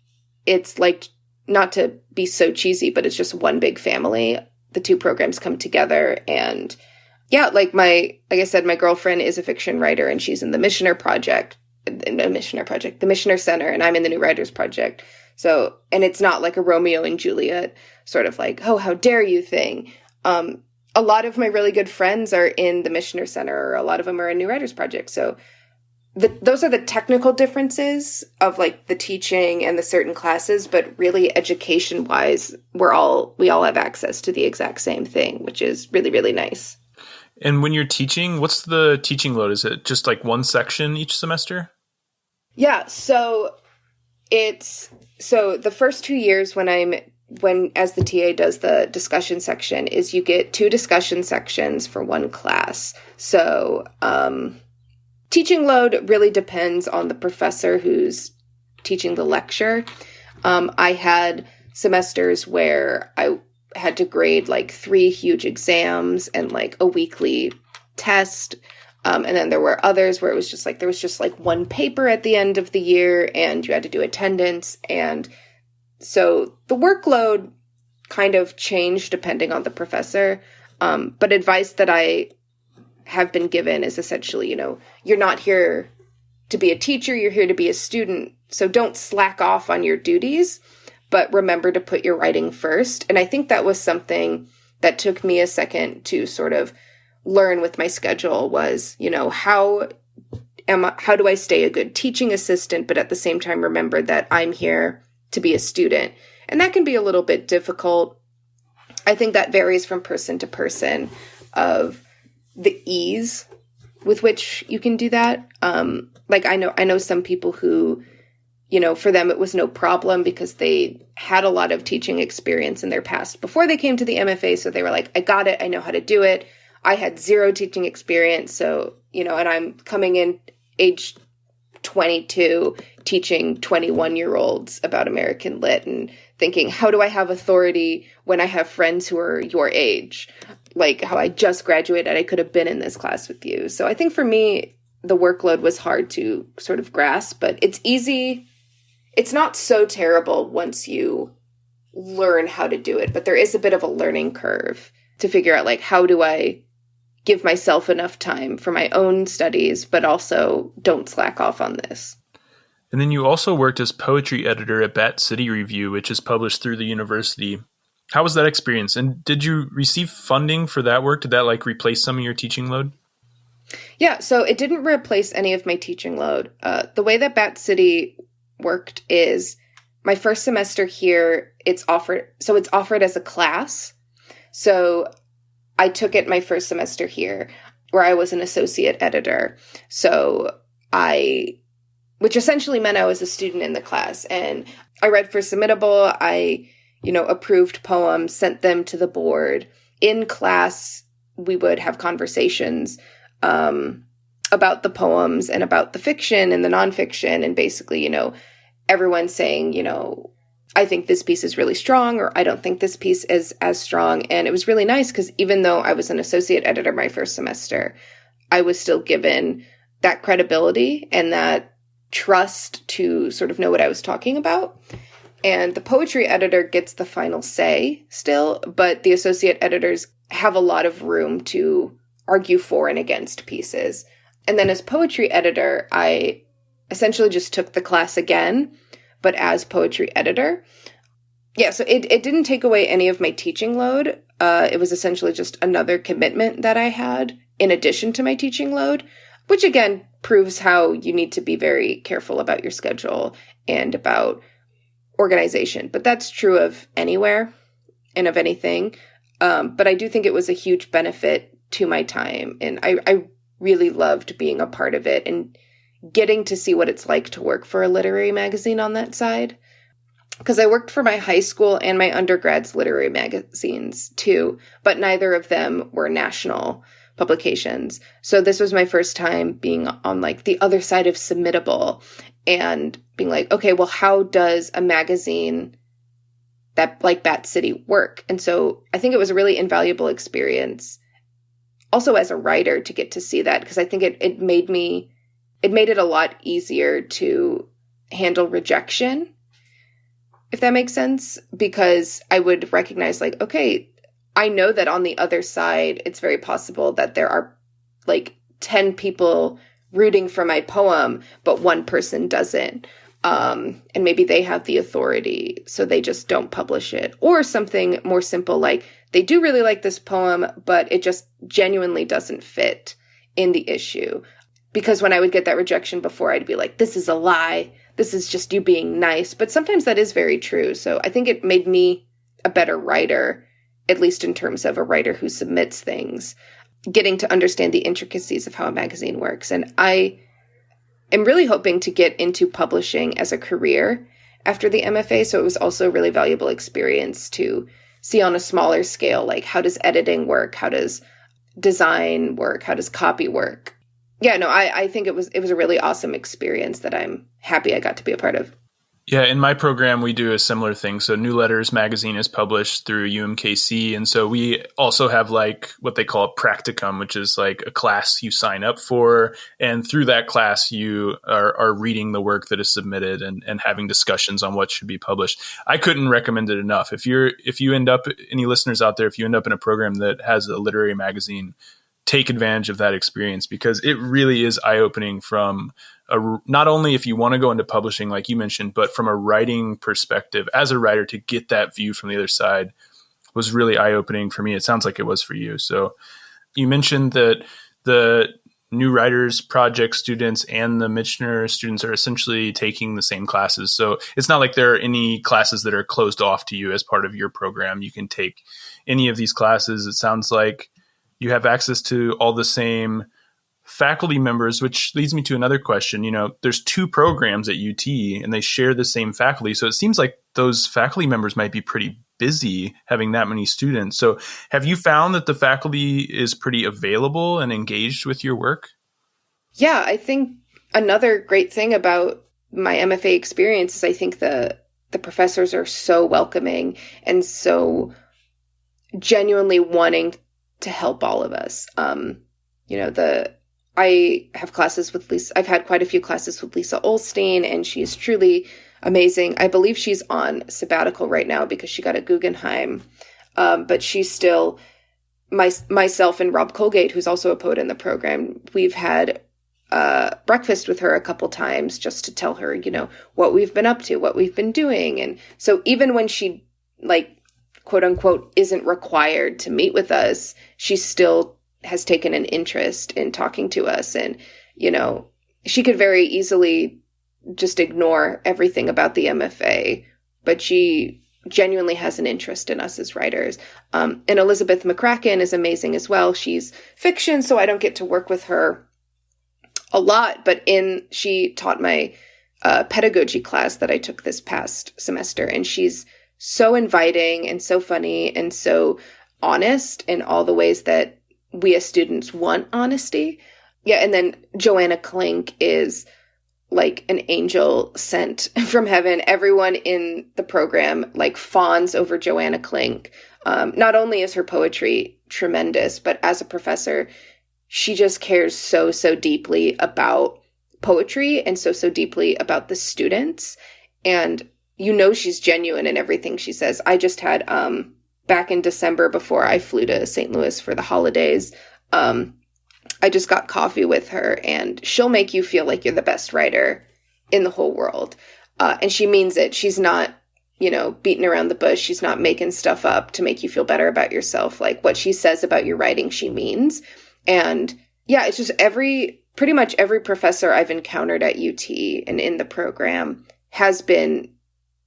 it's like, not to be so cheesy, but it's just one big family. The two programs come together, and yeah, like I said, my girlfriend is a fiction writer, and she's in the Michener Center, and I'm in the New Writers Project. So, and it's not like a Romeo and Juliet sort of like, oh, how dare you thing. A lot of my really good friends are in the Michener Center, or a lot of them are in New Writers Project. So those are the technical differences of like the teaching and the certain classes, but really education wise, we all have access to the exact same thing, which is really, really nice. And when you're teaching, what's the teaching load? Is it just like one section each semester? Yeah. So the first 2 years when as the TA does the discussion section is you get 2 discussion sections for one class. So, teaching load really depends on the professor who's teaching the lecture. I had semesters where I had to grade like 3 huge exams and like a weekly test. And then there were others where it was just like, there was just like one paper at the end of the year and you had to do attendance. And so the workload kind of changed depending on the professor. But advice that I have been given is essentially, you're not here to be a teacher, you're here to be a student. So don't slack off on your duties, but remember to put your writing first. And I think that was something that took me a second to sort of learn with my schedule was, how do I stay a good teaching assistant, but at the same time remember that I'm here to be a student. And that can be a little bit difficult. I think that varies from person to person of the ease with which you can do that. I know some people who, for them it was no problem because they had a lot of teaching experience in their past before they came to the MFA. So they were like, I got it. I know how to do it. I had zero teaching experience. So, and I'm coming in age 22 teaching 21-year-olds about American Lit and thinking, how do I have authority when I have friends who are your age? Like how I just graduated, I could have been in this class with you. So I think for me, the workload was hard to sort of grasp, but it's easy. It's not so terrible once you learn how to do it, but there is a bit of a learning curve to figure out, like, how do I give myself enough time for my own studies, but also don't slack off on this. And then you also worked as poetry editor at Bat City Review, which is published through the university. How was that experience? And did you receive funding for that work? Did that replace some of your teaching load? Yeah, so it didn't replace any of my teaching load. The way that Bat City worked is my first semester here, it's offered as a class. So I took it my first semester here where I was an associate editor. So which essentially meant I was a student in the class, and I read for submittable. I, approved poems, sent them to the board. In class, we would have conversations about the poems and about the fiction and the nonfiction, and basically, everyone saying, I think this piece is really strong, or I don't think this piece is as strong. And it was really nice because even though I was an associate editor my first semester, I was still given that credibility and that trust to sort of know what I was talking about. And the poetry editor gets the final say still, but the associate editors have a lot of room to argue for and against pieces. And then as poetry editor, I essentially just took the class again, but as poetry editor. Yeah, so it didn't take away any of my teaching load. It was essentially just another commitment that I had in addition to my teaching load, which again proves how you need to be very careful about your schedule and about organization. But that's true of anywhere and of anything. But I do think it was a huge benefit to my time. And I really loved being a part of it and getting to see what it's like to work for a literary magazine on that side. Because I worked for my high school and my undergrad's literary magazines too, but neither of them were national publications. So this was my first time being on the other side of submittable and being like, okay, well, how does a magazine that like Bat City work? And so I think it was a really invaluable experience also as a writer to get to see that, because I think it made it a lot easier to handle rejection, if that makes sense, because I would recognize okay, I know that on the other side, it's very possible that there are 10 people rooting for my poem, but one person doesn't. And maybe they have the authority, so they just don't publish it. Or something more simple, they do really like this poem, but it just genuinely doesn't fit in the issue. Because when I would get that rejection before, I'd be like, this is a lie. This is just you being nice. But sometimes that is very true. So I think it made me a better writer, at least in terms of a writer who submits things, getting to understand the intricacies of how a magazine works. And I am really hoping to get into publishing as a career after the MFA. So it was also a really valuable experience to see on a smaller scale, how does editing work? How does design work? How does copy work? Yeah, no, I think it was a really awesome experience that I'm happy I got to be a part of. Yeah, in my program, we do a similar thing. So New Letters magazine is published through UMKC. And so we also have what they call a practicum, which is a class you sign up for. And through that class, you are reading the work that is submitted and having discussions on what should be published. I couldn't recommend it enough. If you end up, any listeners out there, if you end up in a program that has a literary magazine, take advantage of that experience, because it really is eye-opening from not only if you want to go into publishing, like you mentioned, but from a writing perspective, as a writer, to get that view from the other side was really eye-opening for me. It sounds like it was for you. So you mentioned that the New Writers Project students and the Michener students are essentially taking the same classes. So it's not like there are any classes that are closed off to you as part of your program. You can take any of these classes. It sounds like you have access to all the same faculty members, which leads me to another question. There's 2 programs at UT and they share the same faculty. So it seems like those faculty members might be pretty busy having that many students. So have you found that the faculty is pretty available and engaged with your work? Yeah, I think another great thing about my MFA experience is I think the professors are so welcoming and so genuinely wanting to help all of us. I have classes with Lisa. I've had quite a few classes with Lisa Olstein, and she's truly amazing. I believe she's on sabbatical right now because she got a Guggenheim. But she's still, myself and Rob Colgate, who's also a poet in the program, we've had breakfast with her a couple times just to tell her, what we've been up to, what we've been doing. And so even when she, quote unquote, isn't required to meet with us, she still has taken an interest in talking to us. And, she could very easily just ignore everything about the MFA, but she genuinely has an interest in us as writers. And Elizabeth McCracken is amazing as well. She's fiction, so I don't get to work with her a lot, but she taught my pedagogy class that I took this past semester, and she's so inviting and so funny and so honest in all the ways that we as students want honesty. Yeah, and then Joanna Klink is like an angel sent from heaven. Everyone in the program fawns over Joanna Klink. Not only is her poetry tremendous, but as a professor, she just cares so, so deeply about poetry and so, so deeply about the students. And she's genuine in everything she says. I just had, back in December before I flew to St. Louis for the holidays, I just got coffee with her, and she'll make you feel like you're the best writer in the whole world. And she means it. She's not, beating around the bush. She's not making stuff up to make you feel better about yourself. What she says about your writing, she means. And yeah, it's just pretty much every professor I've encountered at UT and in the program has been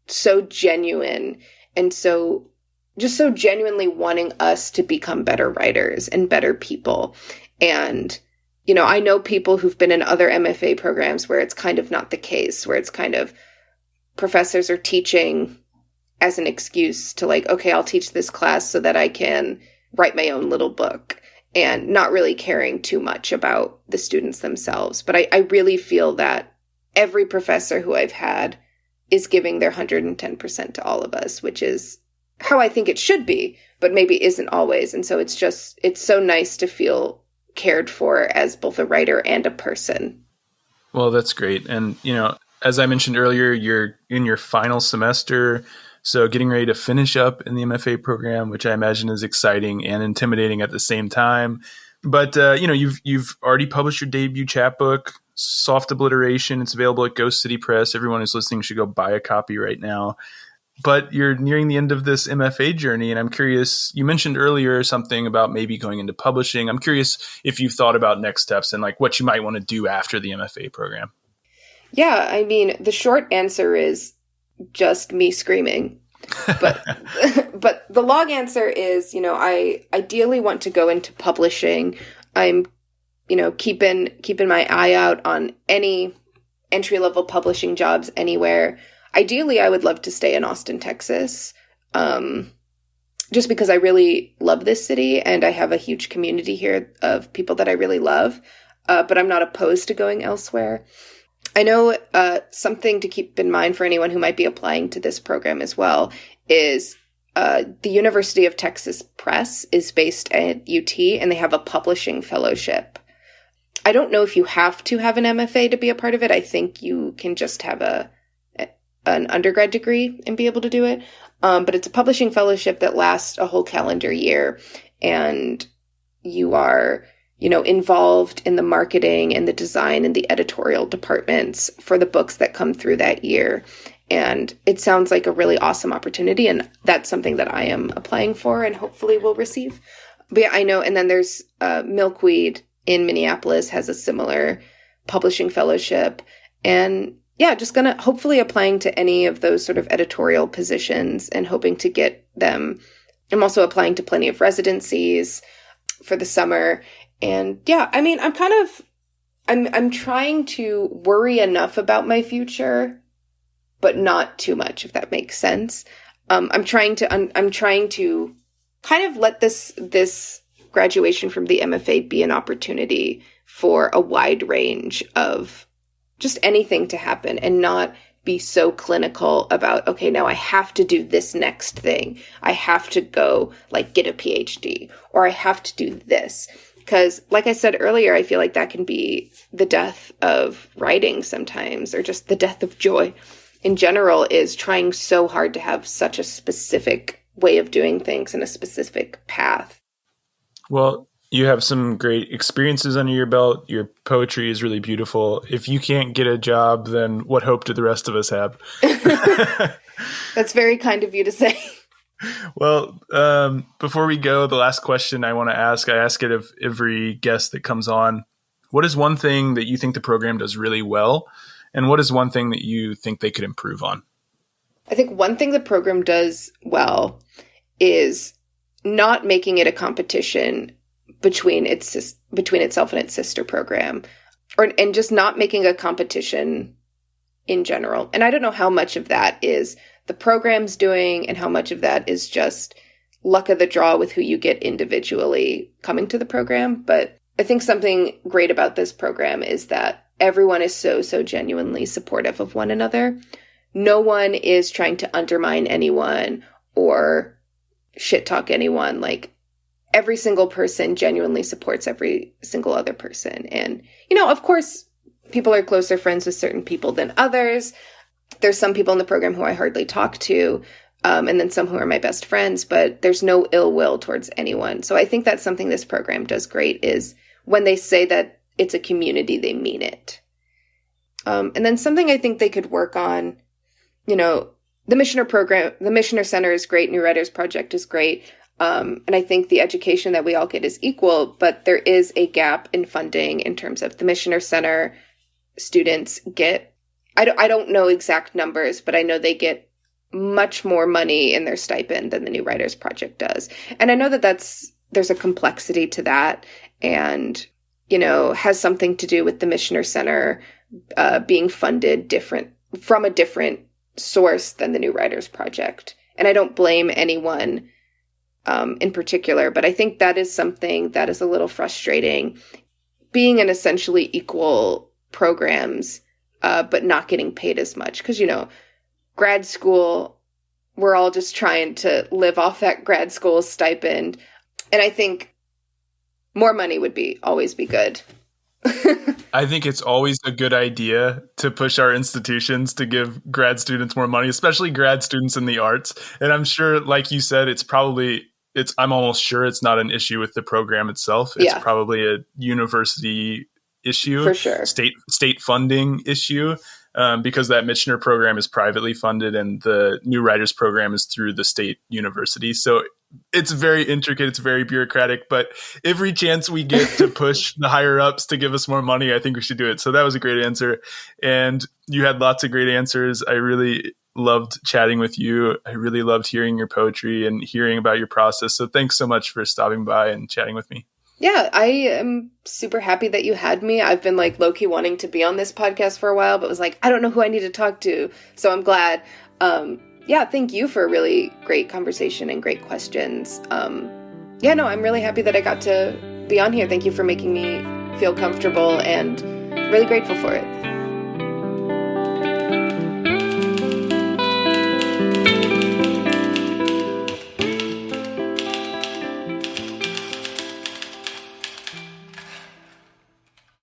so genuine and so genuinely wanting us to become better writers and better people. And, I know people who've been in other MFA programs where it's kind of not the case, where it's kind of professors are teaching as an excuse to okay, I'll teach this class so that I can write my own little book, and not really caring too much about the students themselves. But I really feel that every professor who I've had is giving their 110% to all of us, which is how I think it should be, but maybe isn't always. And so it's so nice to feel cared for as both a writer and a person. Well, that's great. And, as I mentioned earlier, you're in your final semester, so getting ready to finish up in the MFA program, which I imagine is exciting and intimidating at the same time. But, you've already published your debut chapbook, Soft Obliteration. It's available at Ghost City Press. Everyone who's listening should go buy a copy right now. But you're nearing the end of this MFA journey, and I'm curious, you mentioned earlier something about maybe going into publishing. I'm curious if you've thought about next steps and what you might want to do after the MFA program. Yeah, I mean, the short answer is just me screaming. But but the long answer is, I ideally want to go into publishing. I'm, keeping my eye out on any entry-level publishing jobs anywhere. Ideally, I would love to stay in Austin, Texas, just because I really love this city and I have a huge community here of people that I really love, but I'm not opposed to going elsewhere. I know something to keep in mind for anyone who might be applying to this program as well is the University of Texas Press is based at UT, and they have a publishing fellowship. I don't know if you have to have an MFA to be a part of it. I think you can just have an undergrad degree and be able to do it. But it's a publishing fellowship that lasts a whole calendar year. And you are, involved in the marketing and the design and the editorial departments for the books that come through that year. And it sounds like a really awesome opportunity. And that's something that I am applying for and hopefully will receive. But yeah, I know. And then there's Milkweed in Minneapolis has a similar publishing fellowship. And yeah, just going to hopefully applying to any of those sort of editorial positions and hoping to get them. I'm also applying to plenty of residencies for the summer. And yeah, I mean, I'm trying to worry enough about my future, but not too much, if that makes sense. I'm trying to kind of let this graduation from the MFA be an opportunity for a wide range of just anything to happen and not be so clinical about, okay, now I have to do this next thing. I have to go get a PhD, or I have to do this. Because like I said earlier, I feel like that can be the death of writing sometimes, or just the death of joy in general, is trying so hard to have such a specific way of doing things and a specific path. Well, you have some great experiences under your belt. Your poetry is really beautiful. If you can't get a job, then what hope do the rest of us have? That's very kind of you to say. Well, before we go, the last question I want to ask, I ask it of every guest that comes on. What is one thing that you think the program does really well? And what is one thing that you think they could improve on? I think one thing the program does well is not making it a competition between itself and its sister program, and just not making a competition in general. And I don't know how much of that is the program's doing and how much of that is just luck of the draw with who you get individually coming to the program. But I think something great about this program is that everyone is so genuinely supportive of one another. No one is trying to undermine anyone or shit talk anyone. Every single person genuinely supports every single other person. And, of course, people are closer friends with certain people than others. There's some people in the program who I hardly talk to, and then some who are my best friends, but there's no ill will towards anyone. So I think that's something this program does great, is when they say that it's a community, they mean it. And then something I think they could work on, the Michener program, the Michener Center is great. New Writers Project is great. And I think the education that we all get is equal, but there is a gap in funding in terms of the Michener Center students get, I don't know exact numbers, but I know they get much more money in their stipend than the New Writers Project does. And I know that there's a complexity to that, and, has something to do with the Michener Center being funded from a different source than the New Writers Project. And I don't blame anyone in particular, but I think that is something that is a little frustrating, being in essentially equal programs, but not getting paid as much. Because, grad school, we're all just trying to live off that grad school stipend. And I think more money would always be good. I think it's always a good idea to push our institutions to give grad students more money, especially grad students in the arts. And I'm sure, like you said, I'm almost sure it's not an issue with the program itself. It's probably a university issue, for sure, state funding issue, because that Michener program is privately funded and the New Writers program is through the state university. So it's very intricate. It's very bureaucratic, but every chance we get to push the higher ups to give us more money, I think we should do it. So that was a great answer. And you had lots of great answers. I really loved chatting with you. I really loved hearing your poetry and hearing about your process. So thanks so much for stopping by and chatting with me. Yeah, I am super happy that you had me. I've been low-key wanting to be on this podcast for a while, but was I don't know who I need to talk to. So I'm glad. Thank you for a really great conversation and great questions. I'm really happy that I got to be on here. Thank you for making me feel comfortable, and really grateful for it.